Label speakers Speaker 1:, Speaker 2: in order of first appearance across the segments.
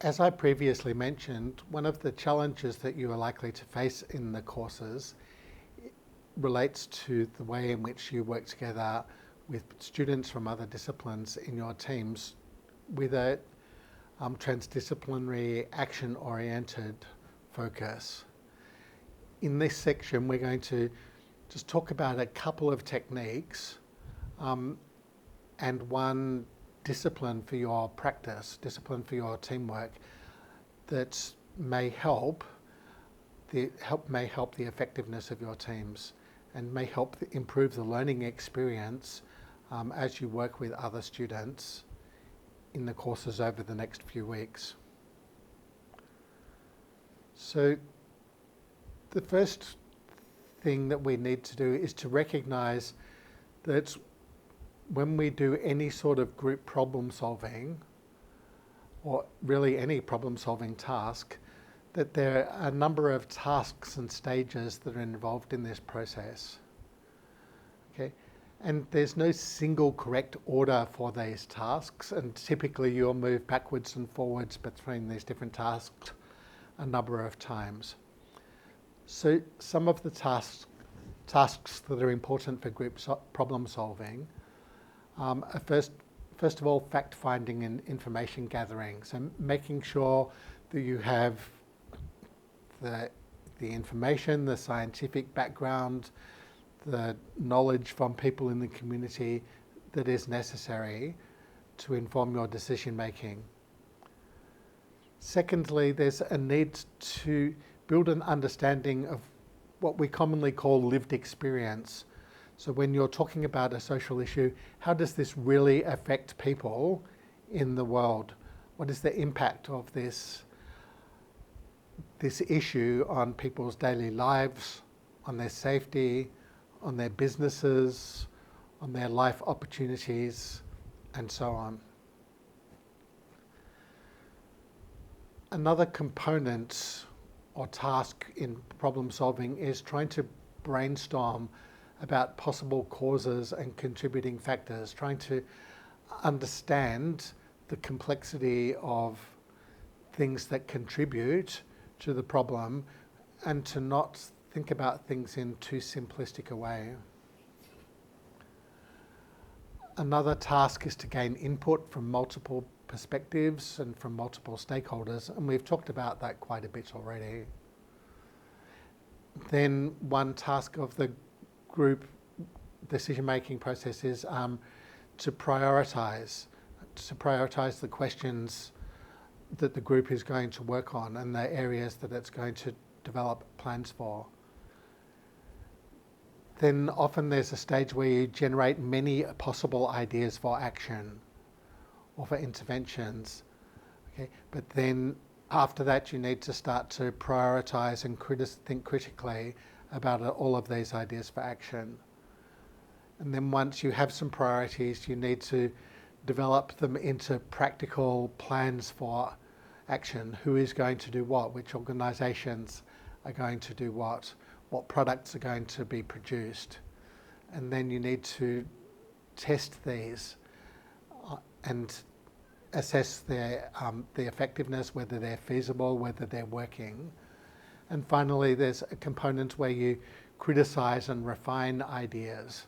Speaker 1: As I previously mentioned, one of the challenges that you are likely to face in the courses relates to the way in which you work together with students from other disciplines in your teams with a transdisciplinary, action-oriented focus. In this section, we're going to just talk about a couple of techniques and one discipline for your practice, discipline for your teamwork that may help the effectiveness of your teams and may help improve the learning experience as you work with other students in the courses over the next few weeks. So the first thing that we need to do is to recognize that when we do any sort of group problem solving, or really any problem solving task, that there are a number of tasks and stages that are involved in this process. Okay? And there's no single correct order for these tasks, and typically you'll move backwards and forwards between these different tasks a number of times. So some of the tasks that are important for group problem solving are first of all, fact-finding and information gathering. So making sure that you have the information, the scientific background, the knowledge from people in the community that is necessary to inform your decision making. Secondly, there's a need to build an understanding of what we commonly call lived experience. So when you're talking about a social issue, how does this really affect people in the world? What is the impact of this issue on people's daily lives, on their safety, on their businesses, on their life opportunities, and so on? Another component or task in problem solving is trying to brainstorm about possible causes and contributing factors, trying to understand the complexity of things that contribute to the problem and to not think about things in too simplistic a way. Another task is to gain input from multiple perspectives and from multiple stakeholders, and we've talked about that quite a bit already. Then one task of the group decision-making process is to prioritise the questions that the group is going to work on and the areas that it's going to develop plans for. Then often there's a stage where you generate many possible ideas for action or for interventions. Okay? But then after that you need to start to prioritise and think critically about all of these ideas for action. And then once you have some priorities, you need to develop them into practical plans for action. Who is going to do what? Which organisations are going to do what? What products are going to be produced? And then you need to test these and assess the effectiveness, whether they're feasible, whether they're working. And finally, there's a component where you criticise and refine ideas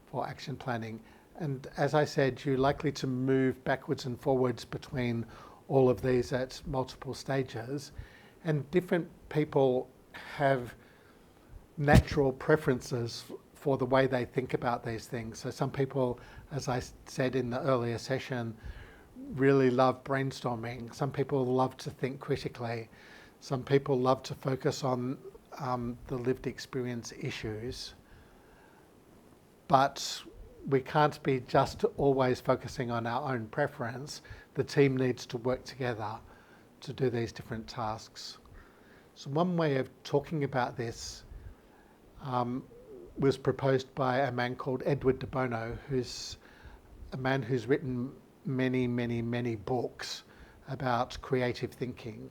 Speaker 1: for action planning. And as I said, you're likely to move backwards and forwards between all of these at multiple stages. And different people have natural preferences for the way they think about these things. So some people, as I said in the earlier session, really love brainstorming. Some people love to think critically. Some people love to focus on the lived experience issues. But we can't be just always focusing on our own preference. The team needs to work together to do these different tasks. So one way of talking about this was proposed by a man called Edward de Bono, who's a man who's written many, many, many books about creative thinking.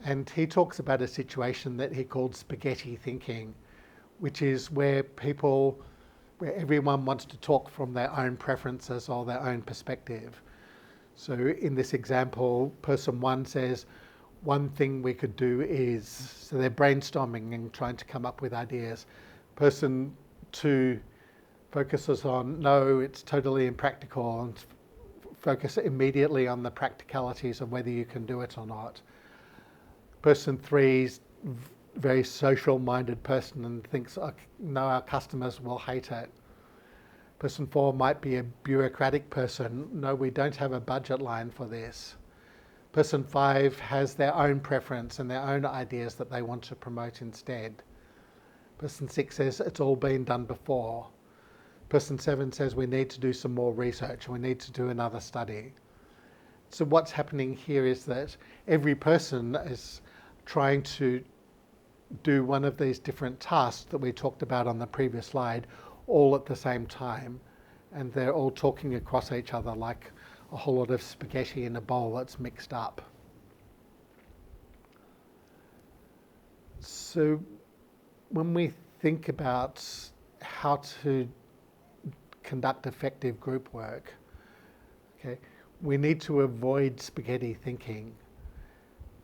Speaker 1: And he talks about a situation that he called spaghetti thinking, which is where everyone wants to talk from their own preferences or their own perspective. So in this example, person one says, one thing we could do is, so they're brainstorming and trying to come up with ideas. Person two focuses on, no, it's totally impractical, and focus immediately on the practicalities of whether you can do it or not. Person three's very social-minded person and thinks, oh, no, our customers will hate it. Person four might be a bureaucratic person. No, we don't have a budget line for this. Person five has their own preference and their own ideas that they want to promote instead. Person six says it's all been done before. Person seven says we need to do some more research, we need to do another study. So what's happening here is that every person is trying to do one of these different tasks that we talked about on the previous slide, all at the same time, and they're all talking across each other like a whole lot of spaghetti in a bowl that's mixed up. So when we think about how to conduct effective group work, okay, we need to avoid spaghetti thinking.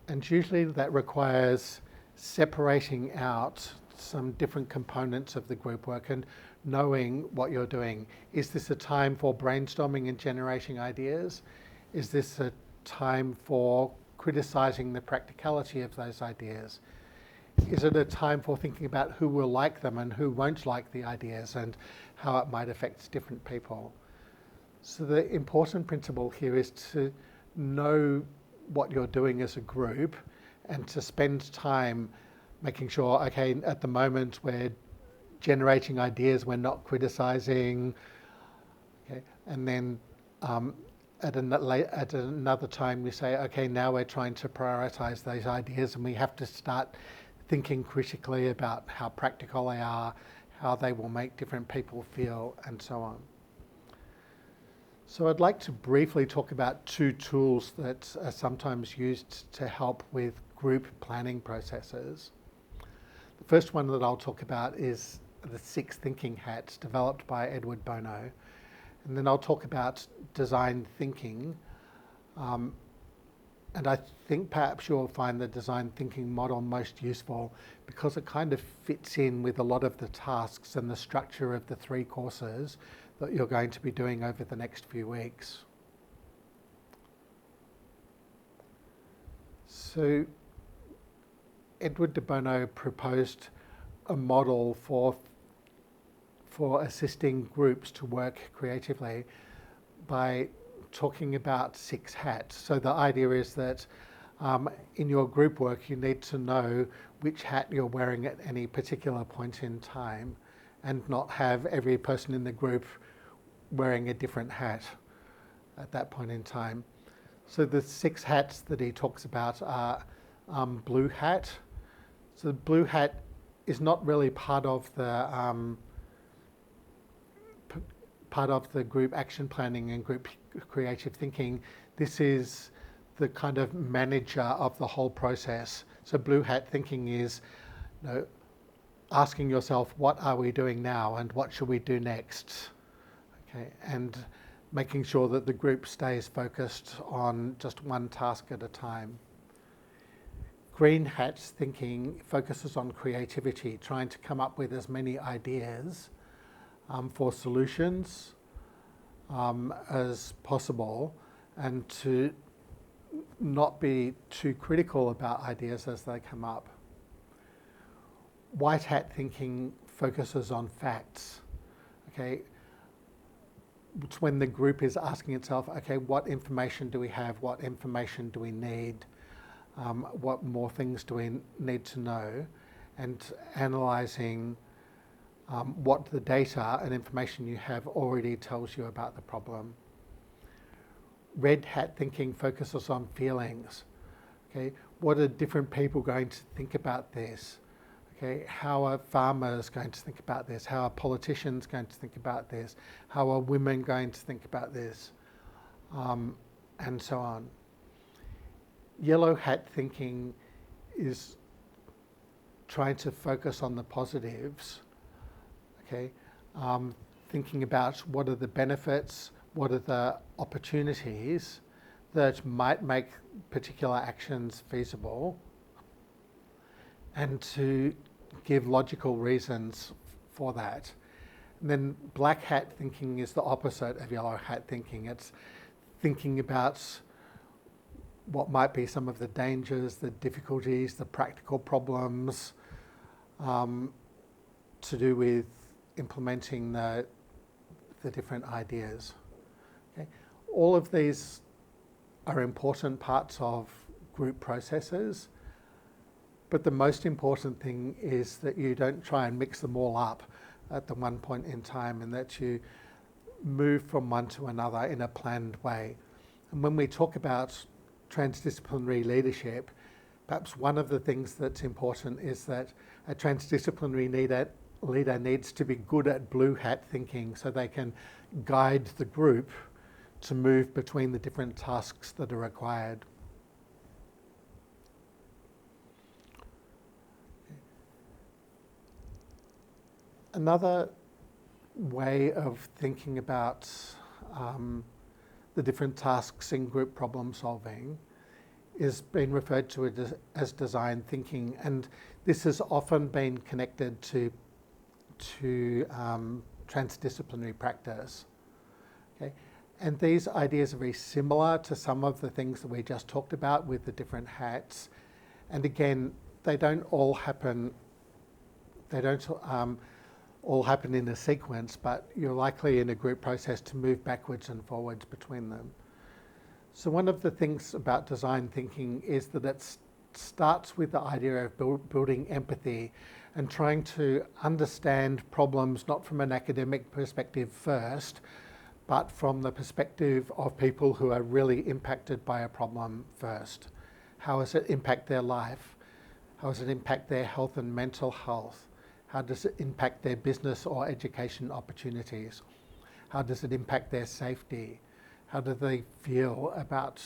Speaker 1: And usually that requires separating out some different components of the group work and knowing what you're doing. Is this a time for brainstorming and generating ideas? Is this a time for criticizing the practicality of those ideas? Is it a time for thinking about who will like them and who won't like the ideas and how it might affect different people? So the important principle here is to know what you're doing as a group and to spend time making sure, okay, at the moment we're generating ideas, we're not criticizing, okay, and then at another time we say, okay, now we're trying to prioritize those ideas and we have to start thinking critically about how practical they are, how they will make different people feel, and so on. So I'd like to briefly talk about two tools that are sometimes used to help with group planning processes. The first one that I'll talk about is the 6 thinking hats developed by Bono. And then I'll talk about design thinking. And I think perhaps you'll find the design thinking model most useful because it kind of fits in with a lot of the tasks and the structure of the 3 courses that you're going to be doing over the next few weeks. So Bono proposed a model for assisting groups to work creatively by talking about 6 hats. So the idea is that in your group work you need to know which hat you're wearing at any particular point in time and not have every person in the group wearing a different hat at that point in time. So the 6 hats that he talks about are blue hat. So the blue hat is not really part of the group action planning and group creative thinking. This is the kind of manager of the whole process. So blue hat thinking is, asking yourself, what are we doing now and what should we do next? Okay, and making sure that the group stays focused on just one task at a time. Green hat thinking focuses on creativity, trying to come up with as many ideas for solutions as possible and to not be too critical about ideas as they come up. White hat thinking focuses on facts. Okay, it's when the group is asking itself, okay, what information do we have? What information do we need? What more things do we need to know? And analysing what the data and information you have already tells you about the problem. Red hat thinking focuses on feelings. Okay, what are different people going to think about this? Okay, how are farmers going to think about this? How are politicians going to think about this? How are women going to think about this? And so on. Yellow hat thinking is trying to focus on the positives. Okay, thinking about what are the benefits, what are the opportunities, that might make particular actions feasible, and to give logical reasons for that. And then black hat thinking is the opposite of yellow hat thinking. It's thinking about what might be some of the dangers, the difficulties, the practical problems to do with implementing the different ideas. Okay? All of these are important parts of group processes, but the most important thing is that you don't try and mix them all up at the one point in time, and that you move from one to another in a planned way. And when we talk about transdisciplinary leadership, perhaps one of the things that's important is that a transdisciplinary leader needs to be good at blue hat thinking, so they can guide the group to move between the different tasks that are required. Another way of thinking about the different tasks in group problem solving is being referred to as design thinking, and this has often been connected to transdisciplinary practice. Okay? And these ideas are very similar to some of the things that we just talked about with the different hats. And again, they don't all happen in a sequence, but you're likely in a group process to move backwards and forwards between them. So one of the things about design thinking is that it starts with the idea of building empathy and trying to understand problems not from an academic perspective first, but from the perspective of people who are really impacted by a problem first. How does it impact their life? How does it impact their health and mental health? How does it impact their business or education opportunities? How does it impact their safety? How do they feel about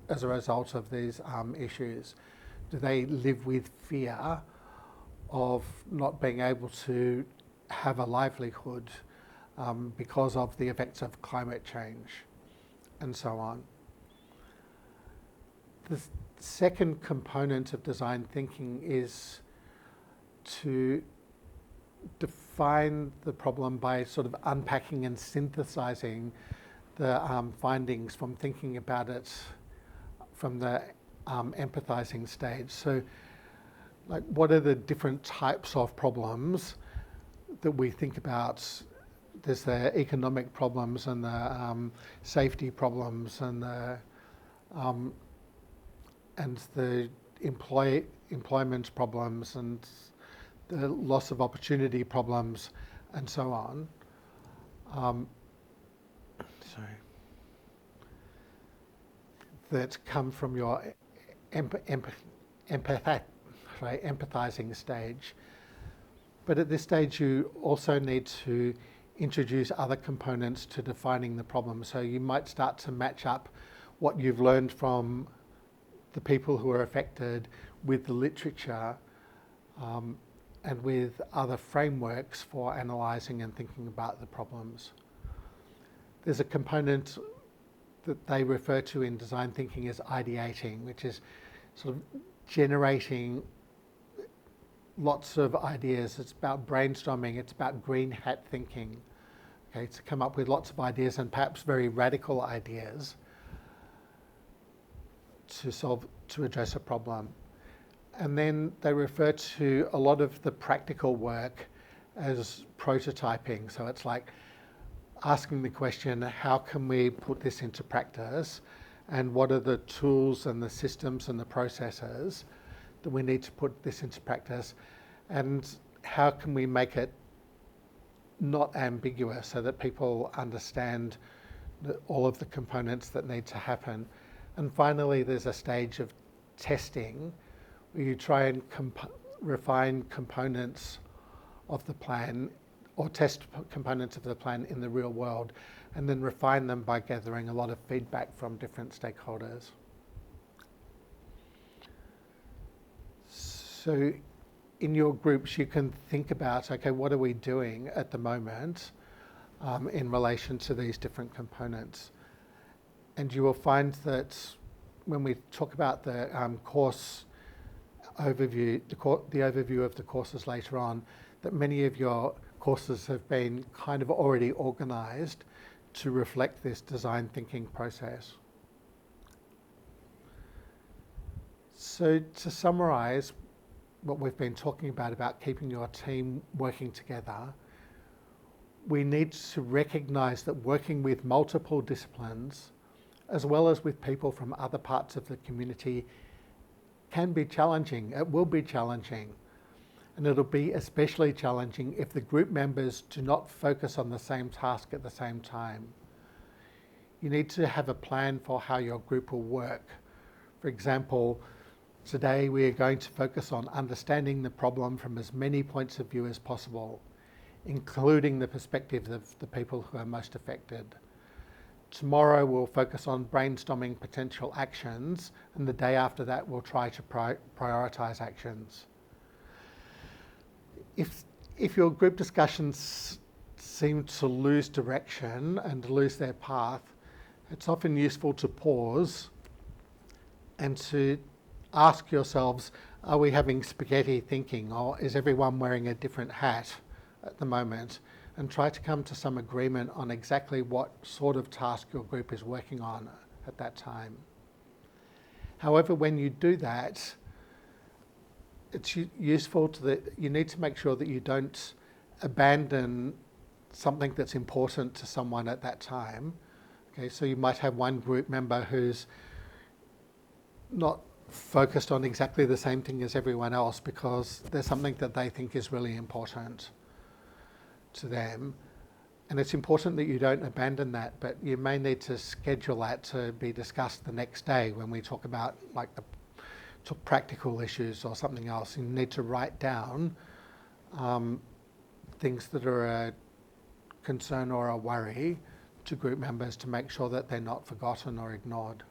Speaker 1: as a result of these issues? Do they live with fear of not being able to have a livelihood because of the effects of climate change, and so on? The second component of design thinking is to define the problem by sort of unpacking and synthesizing the findings from thinking about it from the empathizing stage. So, like, what are the different types of problems that we think about? There's the economic problems and the safety problems and the employment problems and the loss of opportunity problems and so on. That come from your empathizing stage. But at this stage, you also need to introduce other components to defining the problem. So you might start to match up what you've learned from the people who are affected with the literature and with other frameworks for analysing and thinking about the problems. There's a component that they refer to in design thinking as ideating, which is sort of generating lots of ideas. It's about brainstorming, it's about green hat thinking, okay, to come up with lots of ideas and perhaps very radical ideas to address a problem. And then they refer to a lot of the practical work as prototyping. So it's like asking the question, how can we put this into practice? And what are the tools and the systems and the processes that we need to put this into practice? And how can we make it not ambiguous so that people understand all of the components that need to happen? And finally, there's a stage of testing where you try and refine components of the plan or test components of the plan in the real world, and then refine them by gathering a lot of feedback from different stakeholders. So in your groups, you can think about, okay, what are we doing at the moment in relation to these different components? And you will find that when we talk about the course overview, the overview of the courses later on, that many of your courses have been kind of already organised to reflect this design thinking process. So to summarise what we've been talking about keeping your team working together, we need to recognise that working with multiple disciplines, as well as with people from other parts of the community, can be challenging. It will be challenging. And it'll be especially challenging if the group members do not focus on the same task at the same time. You need to have a plan for how your group will work. For example, today we are going to focus on understanding the problem from as many points of view as possible, including the perspectives of the people who are most affected. Tomorrow we'll focus on brainstorming potential actions, and the day after that we'll try to prioritise actions. If your group discussions seem to lose direction and lose their path, it's often useful to pause and to ask yourselves, are we having spaghetti thinking, or is everyone wearing a different hat at the moment? And try to come to some agreement on exactly what sort of task your group is working on at that time. However, when you do that, it's useful you need to make sure that you don't abandon something that's important to someone at that time. Okay, so you might have one group member who's not focused on exactly the same thing as everyone else because there's something that they think is really important to them. And it's important that you don't abandon that, but you may need to schedule that to be discussed the next day when we talk about like the practical issues or something else. You need to write down things that are a concern or a worry to group members to make sure that they're not forgotten or ignored.